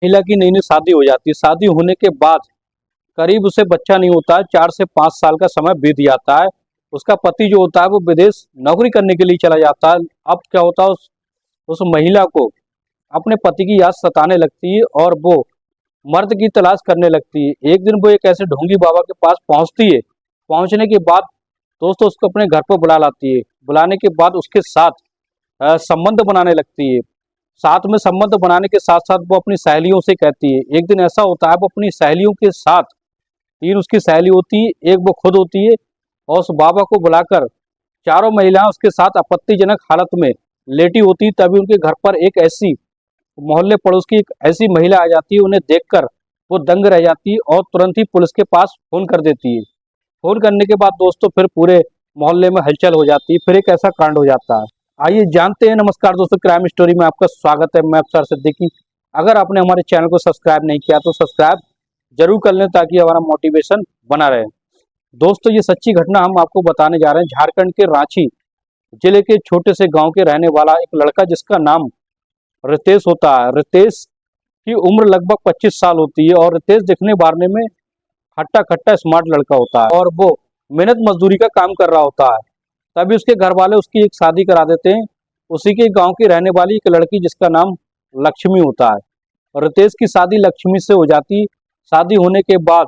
महिला की नई नई शादी हो जाती है। शादी होने के बाद करीब उसे बच्चा नहीं होता है, 4 से 5 साल का समय बीत जाता है। उसका पति जो होता है वो विदेश नौकरी करने के लिए चला जाता है। अब क्या होता है, उस महिला को अपने पति की याद सताने लगती है और वो मर्द की तलाश करने लगती है। एक दिन वो एक ऐसे ढोंगी बाबा के पास पहुंचती है। पहुंचने के बाद दोस्तों उसको अपने घर पर बुला लाती है। बुलाने के बाद उसके साथ संबंध बनाने लगती है। साथ में संबंध बनाने के साथ साथ वो अपनी सहेलियों से कहती है। एक दिन ऐसा होता है वो अपनी सहेलियों के साथ, 3 उसकी सहेली होती है, एक वो खुद होती है, और उस बाबा को बुलाकर चारों महिलाएं उसके साथ आपत्तिजनक हालत में लेटी होती। तभी उनके घर पर एक ऐसी मोहल्ले पड़ोस की एक ऐसी महिला आ जाती है। उन्हें देखकर वो दंग रह जाती है और तुरंत ही पुलिस के पास फोन कर देती है। फोन करने के बाद दोस्तों फिर पूरे मोहल्ले में हलचल हो जाती है। फिर एक ऐसा कांड हो जाता है। आइए जानते हैं। नमस्कार दोस्तों, क्राइम स्टोरी में आपका स्वागत है। मैं अफसर सिद्दीकी। अगर आपने हमारे चैनल को सब्सक्राइब नहीं किया तो सब्सक्राइब जरूर कर लें ताकि हमारा मोटिवेशन बना रहे। दोस्तों ये सच्ची घटना हम आपको बताने जा रहे हैं। झारखंड के रांची जिले के छोटे से गांव के रहने वाला एक लड़का जिसका नाम रितेश होता है। रितेश की उम्र लगभग 25 साल होती है और रितेश दिखने बारने में हट्टा खट्टा स्मार्ट लड़का होता है और वो मेहनत मजदूरी का काम कर रहा होता है। तभी उसके घर वाले उसकी एक शादी करा देते हैं, उसी के गांव की रहने वाली एक लड़की जिसका नाम लक्ष्मी होता है। और रितेश की शादी लक्ष्मी से हो जाती। शादी होने के बाद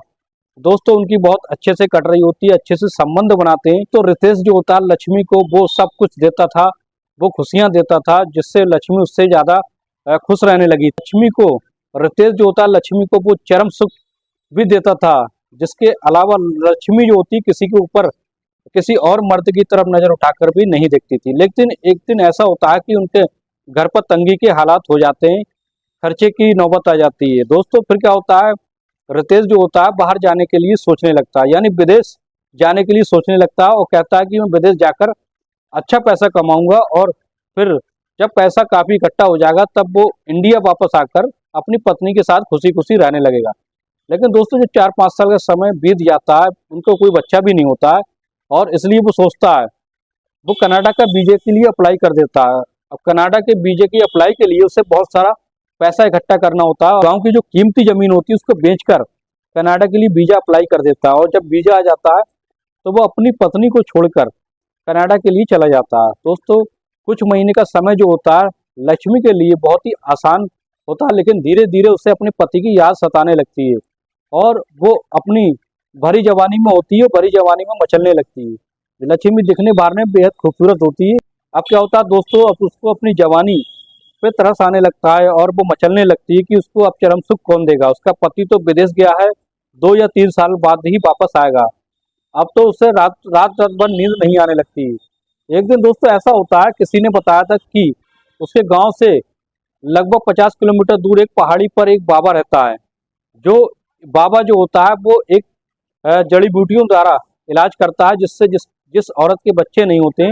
दोस्तों उनकी बहुत अच्छे से कट रही होती है, अच्छे से संबंध बनाते हैं। तो रितेश जो होता है लक्ष्मी को वो सब कुछ देता था, वो खुशियां देता था, जिससे लक्ष्मी उससे ज्यादा खुश रहने लगी। लक्ष्मी को रितेश जो होता है लक्ष्मी को वो चरम सुख भी देता था। जिसके अलावा लक्ष्मी जो होती किसी के ऊपर किसी और मर्द की तरफ नजर उठाकर भी नहीं देखती थी। लेकिन एक दिन ऐसा होता है कि उनके घर पर तंगी के हालात हो जाते हैं, खर्चे की नौबत आ जाती है। दोस्तों फिर क्या होता है, रितेश जो होता है बाहर जाने के लिए सोचने लगता है, यानी विदेश जाने के लिए सोचने लगता है और कहता है कि मैं विदेश जाकर अच्छा पैसा कमाऊंगा और फिर जब पैसा काफी इकट्ठा हो जाएगा तब वो इंडिया वापस आकर अपनी पत्नी के साथ खुशी खुशी रहने लगेगा। लेकिन दोस्तों जब 4-5 साल का समय बीत जाता है, उनको कोई बच्चा भी नहीं होता है और इसलिए वो सोचता है, वो कनाडा का वीजे के लिए अप्लाई कर देता है। अब कनाडा के वीजे की अप्लाई के लिए उसे बहुत सारा पैसा इकट्ठा करना होता है। गांव की जो कीमती जमीन होती है उसको बेचकर कनाडा के लिए वीजा अप्लाई कर देता है और जब वीजा आ जाता है तो वो अपनी पत्नी को छोड़कर कनाडा के लिए चला जाता है। दोस्तों कुछ महीने का समय जो होता है लक्ष्मी के लिए बहुत ही आसान होता है, लेकिन धीरे धीरे उसे अपने पति की याद सताने लगती है और वो अपनी भरी जवानी में होती है, भरी जवानी में मचलने लगती है। लक्ष्मी दिखने बाहर में बेहद खूबसूरत होती है। अब क्या होता है दोस्तों, अब उसको अपनी जवानी पे तरस आने लगता है और वो मचलने लगती है कि उसको अब चरम सुख कौन देगा। उसका पति तो विदेश गया है, 2 या 3 साल बाद ही वापस आएगा। अब तो उससे रात रात रात भर नींद नहीं आने लगती। एक दिन दोस्तों ऐसा होता है, किसी ने बताया था कि उसके गांव से लगभग 50 किलोमीटर दूर एक पहाड़ी पर एक बाबा रहता है। जो बाबा जो होता है वो एक जड़ी बूटियों द्वारा इलाज करता है, जिससे जिस जिस औरत के बच्चे नहीं होते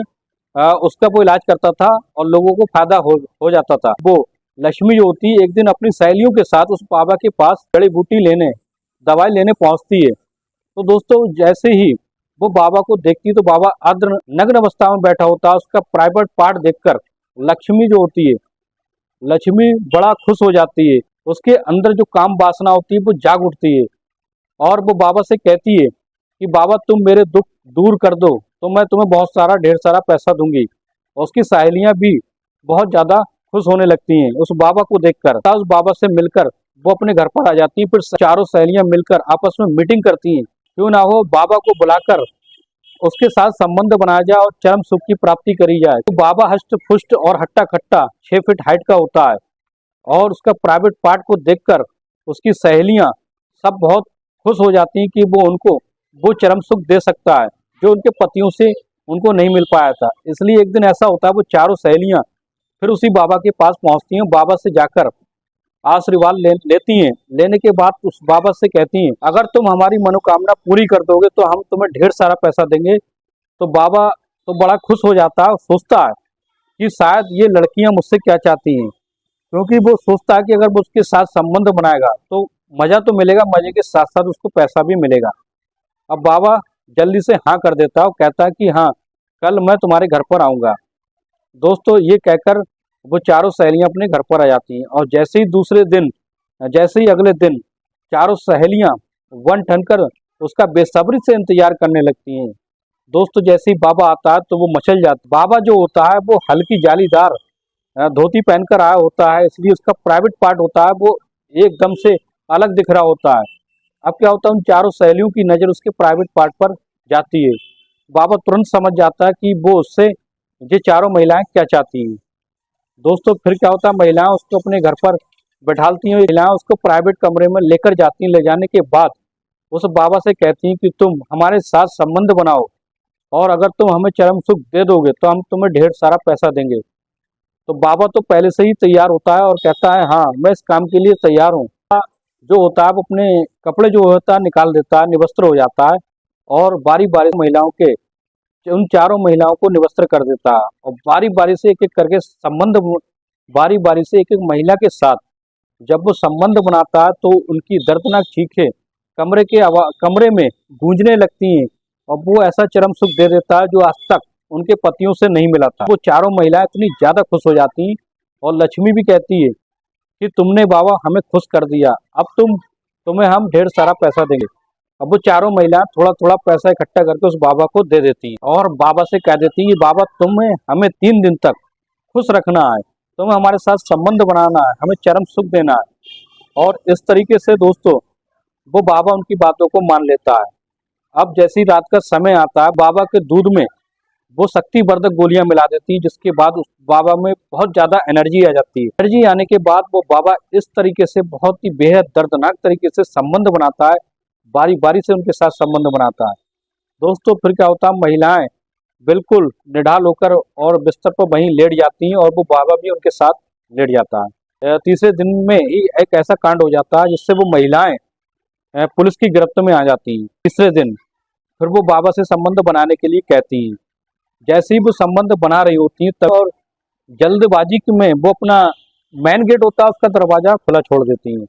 उसका वो इलाज करता था और लोगों को फायदा हो जाता था। वो लक्ष्मी जो होती है एक दिन अपनी सहेलियों के साथ उस बाबा के पास जड़ी बूटी लेने, दवाई लेने पहुंचती है। तो दोस्तों जैसे ही वो बाबा को देखती है तो बाबा अर्ध नग्न अवस्था में बैठा होता है। उसका प्राइवेट पार्ट देखकर लक्ष्मी जो होती है, लक्ष्मी बड़ा खुश हो जाती है। उसके अंदर जो काम वासना होती है वो जाग उठती है और वो बाबा से कहती है कि बाबा तुम मेरे दुख दूर कर दो तो मैं तुम्हें बहुत सारा ढेर सारा पैसा दूंगी। और उसकी सहेलियां भी बहुत ज्यादा खुश होने लगती हैं उस बाबा को देखकर। उस बाबा से मिलकर वो अपने घर पर आ जाती है। फिर चारों सहेलियां मिलकर आपस में मीटिंग करती हैं, क्यों ना हो बाबा को बुलाकर उसके साथ संबंध बनाया जाए और चरम सुख की प्राप्ति करी जाए। तो बाबा हष्ट पुष्ट और हट्टा खट्टा 6 फीट हाइट का होता है और उसका प्राइवेट पार्ट को देखकर उसकी सहेलियां सब बहुत खुश हो जाती हैं कि वो चरम सुख दे सकता है जो उनके पतियों से उनको नहीं मिल पाया था। इसलिए एक दिन ऐसा होता है, वो चारों सहेलियां फिर उसी बाबा के पास पहुंचती हैं। बाबा से जाकर आशीर्वाद लेती हैं। लेने के बाद उस बाबा से कहती हैं अगर तुम हमारी मनोकामना पूरी कर दोगे तो हम तुम्हें ढेर सारा पैसा देंगे। तो बाबा तो बड़ा खुश हो जाता है, सोचता है कि शायद ये लड़कियां मुझसे क्या चाहती हैं, क्योंकि वो सोचता है कि अगर वो उसके साथ संबंध बनाएगा तो मजा तो मिलेगा, मजे के साथ साथ उसको पैसा भी मिलेगा। अब बाबा जल्दी से हाँ कर देता है और कहता है कि हाँ कल मैं तुम्हारे घर पर आऊँगा। दोस्तों ये कहकर वो चारों सहेलियां अपने घर पर आ जाती हैं और जैसे ही दूसरे दिन जैसे ही अगले दिन चारों सहेलियां वन ठनकर उसका बेसब्री से इंतजार करने लगती हैं। दोस्तों जैसे ही बाबा आता है तो वो मचल जाता है। बाबा जो होता है वो हल्की जालीदार धोती पहनकर आया होता है, इसलिए उसका प्राइवेट पार्ट होता है वो एकदम से अलग दिख रहा होता है। अब क्या होता है, उन चारों सहेलियों की नज़र उसके प्राइवेट पार्ट पर जाती है। बाबा तुरंत समझ जाता है कि वो उससे ये चारों महिलाएं क्या चाहती हैं। दोस्तों फिर क्या होता है, महिलाएं उसको अपने घर पर बैठालती हैं। महिलाएं उसको प्राइवेट कमरे में लेकर जाती हैं। ले जाने के बाद उस बाबा से कहती हैं कि तुम हमारे साथ संबंध बनाओ और अगर तुम हमें चरम सुख दे दोगे तो हम तुम्हें ढेर सारा पैसा देंगे। तो बाबा तो पहले से ही तैयार होता है और कहता है हाँ मैं इस काम के लिए तैयार हूँ। जो होता है वो अपने कपड़े जो होता है निकाल देता है, निवस्त्र हो जाता है और बारी बारी महिलाओं के उन चारों महिलाओं को निवस्त्र कर देता है और बारी बारी से एक एक करके संबंध बारी बारी से एक एक महिला के साथ जब वो संबंध बनाता है तो उनकी दर्दनाक चीखें कमरे में गूंजने लगती हैं और वो ऐसा चरम सुख दे देता है जो आज तक उनके पतियों से नहीं मिला था। वो चारों महिलाएं इतनी ज्यादा खुश हो जाती हैं और लक्ष्मी भी कहती है कि तुमने बाबा हमें खुश कर दिया, अब तुम्हें हम ढेर सारा पैसा देंगे। अब वो चारों महिलाएं थोड़ा थोड़ा पैसा इकट्ठा करके उस बाबा को दे देती हैं और बाबा से कह देती है बाबा तुम्हें हमें 3 दिन तक खुश रखना है, तुम्हें हमारे साथ संबंध बनाना है, हमें चरम सुख देना है। और इस तरीके से दोस्तों वो बाबा उनकी बातों को मान लेता है। अब जैसी रात का समय आता है बाबा के दूध में वो शक्तिवर्धक गोलियां मिला देती है, जिसके बाद उस बाबा में बहुत ज्यादा एनर्जी आ जाती है। एनर्जी आने के बाद वो बाबा इस तरीके से बहुत ही बेहद दर्दनाक तरीके से संबंध बनाता है, बारी बारी से उनके साथ संबंध बनाता है। दोस्तों फिर क्या होता है, महिलाएं बिल्कुल निढाल होकर और बिस्तर पर वहीं लेट जाती हैं और वो बाबा भी उनके साथ लेट जाता है। तीसरे दिन में ही एक ऐसा कांड हो जाता है जिससे वो महिलाएं पुलिस की गिरफ्त में आ जाती हैं। तीसरे दिन फिर वो बाबा से संबंध बनाने के लिए कहती हैं। जैसे ही वो संबंध बना रही होती हैं तब और जल्दबाजी में वो अपना मेन गेट होता है उसका दरवाजा खुला छोड़ देती हैं।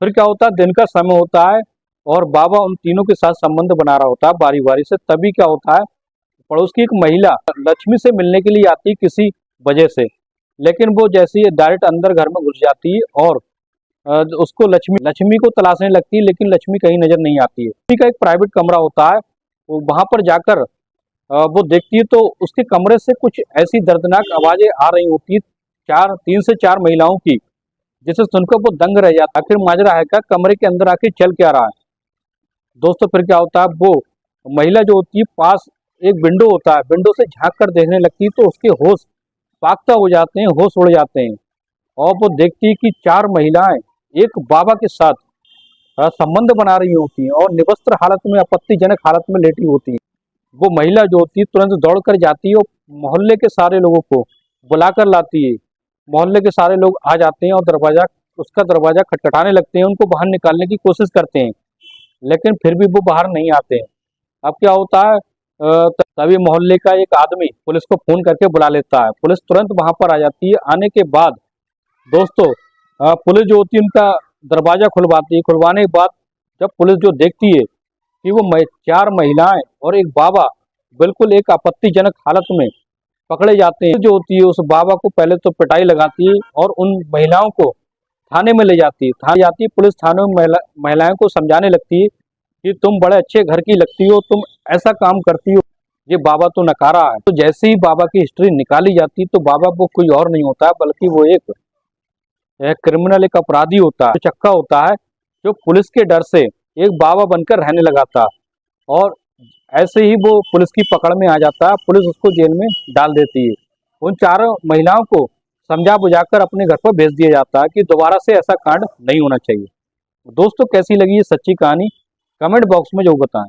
फिर क्या होता है, दिन का समय होता है और बाबा उन तीनों के साथ संबंध बना रहा होता है बारी बारी से। तभी क्या होता है, पड़ोस की एक महिला लक्ष्मी से मिलने के लिए आती है किसी वजह से, लेकिन वो जैसे ही डायरेक्ट अंदर घर में घुस जाती है और उसको लक्ष्मी को तलाशने लगती है, लेकिन लक्ष्मी कहीं नजर नहीं आती है। लक्ष्मी का एक प्राइवेट कमरा होता है, वो वहां पर जाकर वो देखती है तो उसके कमरे से कुछ ऐसी दर्दनाक आवाजें आ रही होती है 3 से 4 महिलाओं की, जिसे सुनकर वो दंग रह जाता है। आखिर माजरा है क्या, कमरे के अंदर आके चल क्या रहा है। दोस्तों फिर क्या होता है, वो महिला जो होती है पास एक विंडो होता है, विंडो से झांक कर देखने लगती है तो उसके होश फाख्ता हो जाते हैं, होश उड़ जाते हैं और वो देखती है कि 4 महिलाएं एक बाबा के साथ संबंध बना रही होती हैं और निवस्त्र हालत में, आपत्तिजनक हालत में लेटी होती है। वो महिला जो होती है तुरंत दौड़ कर जाती है और मोहल्ले के सारे लोगों को बुलाकर लाती है। मोहल्ले के सारे लोग आ जाते हैं और उसका दरवाजा खटखटाने लगते हैं, उनको बाहर निकालने की कोशिश करते हैं, लेकिन फिर भी वो बाहर नहीं आते हैं। अब क्या होता है, तभी मोहल्ले का एक आदमी पुलिस को फोन करके बुला लेता है। पुलिस तुरंत वहां पर आ जाती है। आने के बाद दोस्तों पुलिस जो होती है उनका दरवाजा खुलवाती है। खुलवाने के बाद जब पुलिस जो देखती है कि वो 4 महिलाएं और एक बाबा बिल्कुल एक आपत्तिजनक हालत में पकड़े जाते हैं, जो होती है उस बाबा को पहले तो पिटाई लगाती है और उन महिलाओं को थाने में ले जाती है। थाने जाती है पुलिस, थाने में महिलाओं को समझाने लगती है कि तुम बड़े अच्छे घर की लगती हो, तुम ऐसा काम करती हो, ये बाबा तो नकारा है। तो जैसे ही बाबा की हिस्ट्री निकाली जाती है तो बाबा वो कोई और नहीं होता है बल्कि वो एक क्रिमिनल, एक अपराधी होता है, चक्का होता है जो पुलिस के डर से एक बाबा बनकर रहने लगा था और ऐसे ही वो पुलिस की पकड़ में आ जाता है। पुलिस उसको जेल में डाल देती है। उन 4 महिलाओं को समझा बुझाकर अपने घर पर भेज दिया जाता है कि दोबारा से ऐसा कांड नहीं होना चाहिए। दोस्तों कैसी लगी ये सच्ची कहानी, कमेंट बॉक्स में जरूर बताएं।